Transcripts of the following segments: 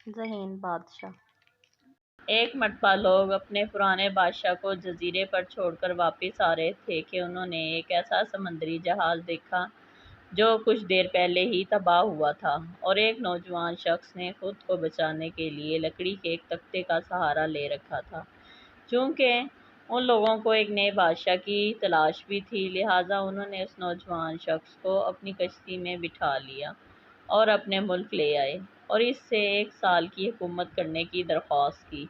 ذہین بادشاہ۔ ایک مرتبہ لوگ اپنے پرانے بادشاہ کو جزیرے پر چھوڑ کر واپس آ رہے تھے کہ انہوں نے ایک ایسا سمندری جہاز دیکھا جو کچھ دیر پہلے ہی تباہ ہوا تھا، اور ایک نوجوان شخص نے خود کو بچانے کے لیے لکڑی کے ایک تختے کا سہارا لے رکھا تھا۔ چونکہ ان لوگوں کو ایک نئے بادشاہ کی تلاش بھی تھی، لہٰذا انہوں نے اس نوجوان شخص کو اپنی کشتی میں بٹھا لیا اور اپنے ملک لے آئے اور اس سے 1 سال کی حکومت کرنے کی درخواست کی۔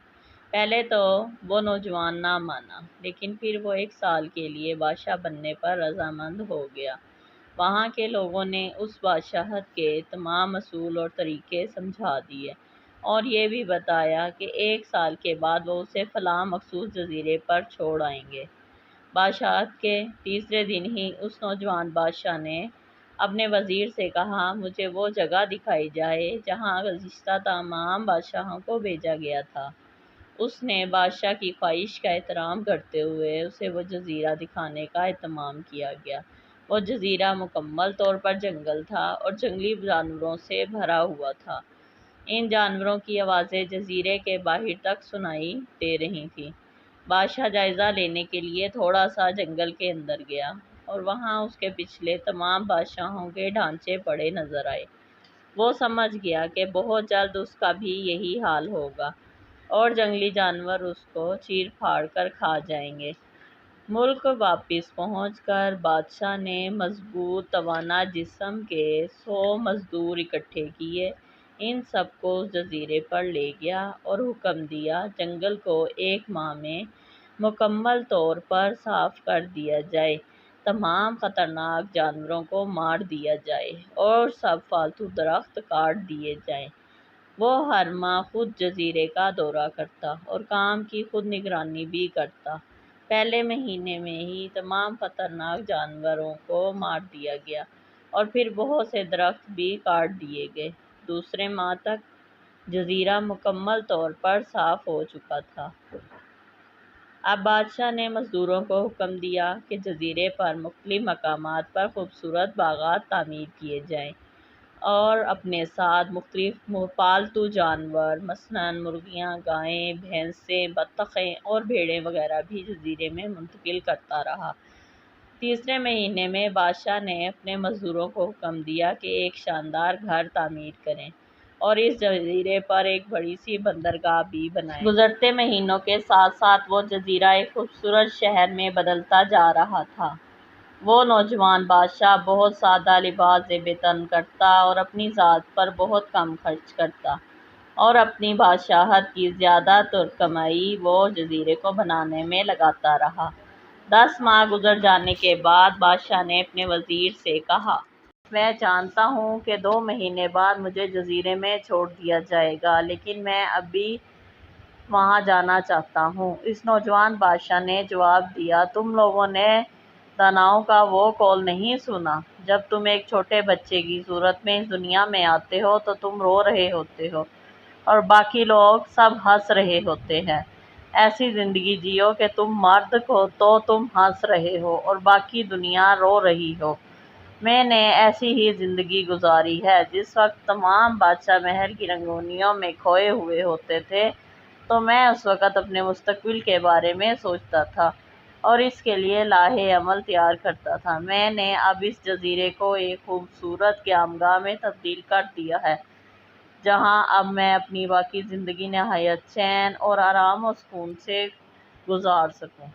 پہلے تو وہ نوجوان نہ مانا، لیکن پھر وہ 1 سال کے لیے بادشاہ بننے پر رضامند ہو گیا۔ وہاں کے لوگوں نے اس بادشاہت کے تمام اصول اور طریقے سمجھا دیے اور یہ بھی بتایا کہ 1 سال کے بعد وہ اسے فلاں مخصوص جزیرے پر چھوڑ آئیں گے۔ بادشاہت کے تیسرے دن ہی اس نوجوان بادشاہ نے اپنے وزیر سے کہا، مجھے وہ جگہ دکھائی جائے جہاں گزشتہ تمام بادشاہوں کو بھیجا گیا تھا۔ اس نے بادشاہ کی خواہش کا احترام کرتے ہوئے اسے وہ جزیرہ دکھانے کا اہتمام کیا گیا۔ وہ جزیرہ مکمل طور پر جنگل تھا اور جنگلی جانوروں سے بھرا ہوا تھا۔ ان جانوروں کی آوازیں جزیرے کے باہر تک سنائی دے رہی تھیں۔ بادشاہ جائزہ لینے کے لیے تھوڑا سا جنگل کے اندر گیا اور وہاں اس کے پچھلے تمام بادشاہوں کے ڈھانچے پڑے نظر آئے۔ وہ سمجھ گیا کہ بہت جلد اس کا بھی یہی حال ہوگا اور جنگلی جانور اس کو چیر پھاڑ کر کھا جائیں گے۔ ملک واپس پہنچ کر بادشاہ نے مضبوط توانا جسم کے 100 مزدور اکٹھے کیے، ان سب کو اس جزیرے پر لے گیا اور حکم دیا جنگل کو 1 ماہ میں مکمل طور پر صاف کر دیا جائے، تمام خطرناک جانوروں کو مار دیا جائے اور سب فالتو درخت کاٹ دیے جائیں۔ وہ ہر ماہ خود جزیرے کا دورہ کرتا اور کام کی خود نگرانی بھی کرتا۔ پہلے مہینے میں ہی تمام خطرناک جانوروں کو مار دیا گیا اور پھر بہت سے درخت بھی کاٹ دیے گئے۔ دوسرے ماہ تک جزیرہ مکمل طور پر صاف ہو چکا تھا۔ اب بادشاہ نے مزدوروں کو حکم دیا کہ جزیرے پر مختلف مقامات پر خوبصورت باغات تعمیر کیے جائیں اور اپنے ساتھ مختلف پالتو جانور مثلاً مرغیاں، گائیں، بھینسیں، بطخیں اور بھیڑیں وغیرہ بھی جزیرے میں منتقل کرتا رہا۔ تیسرے مہینے میں بادشاہ نے اپنے مزدوروں کو حکم دیا کہ ایک شاندار گھر تعمیر کریں اور اس جزیرے پر ایک بڑی سی بندرگاہ بھی بنائیں۔ گزرتے مہینوں کے ساتھ ساتھ وہ جزیرہ ایک خوبصورت شہر میں بدلتا جا رہا تھا۔ وہ نوجوان بادشاہ بہت سادہ لباس زیب تن کرتا اور اپنی ذات پر بہت کم خرچ کرتا اور اپنی بادشاہت کی زیادہ تر کمائی وہ جزیرے کو بنانے میں لگاتا رہا۔ 10 ماہ گزر جانے کے بعد بادشاہ نے اپنے وزیر سے کہا، میں جانتا ہوں کہ 2 مہینے بعد مجھے جزیرے میں چھوڑ دیا جائے گا، لیکن میں ابھی وہاں جانا چاہتا ہوں۔ اس نوجوان بادشاہ نے جواب دیا، تم لوگوں نے داناؤں کا وہ قول نہیں سنا، جب تم ایک چھوٹے بچے کی صورت میں اس دنیا میں آتے ہو تو تم رو رہے ہوتے ہو اور باقی لوگ سب ہنس رہے ہوتے ہیں۔ ایسی زندگی جیو کہ تم مرد ہو تو تم ہنس رہے ہو اور باقی دنیا رو رہی ہو۔ میں نے ایسی ہی زندگی گزاری ہے۔ جس وقت تمام بادشاہ محل کی رنگینیوں میں کھوئے ہوئے ہوتے تھے تو میں اس وقت اپنے مستقبل کے بارے میں سوچتا تھا اور اس کے لیے لاہے عمل تیار کرتا تھا۔ میں نے اب اس جزیرے کو ایک خوبصورت قیامگاہ میں تبدیل کر دیا ہے، جہاں اب میں اپنی باقی زندگی نہایت چین اور آرام و سکون سے گزار سکوں۔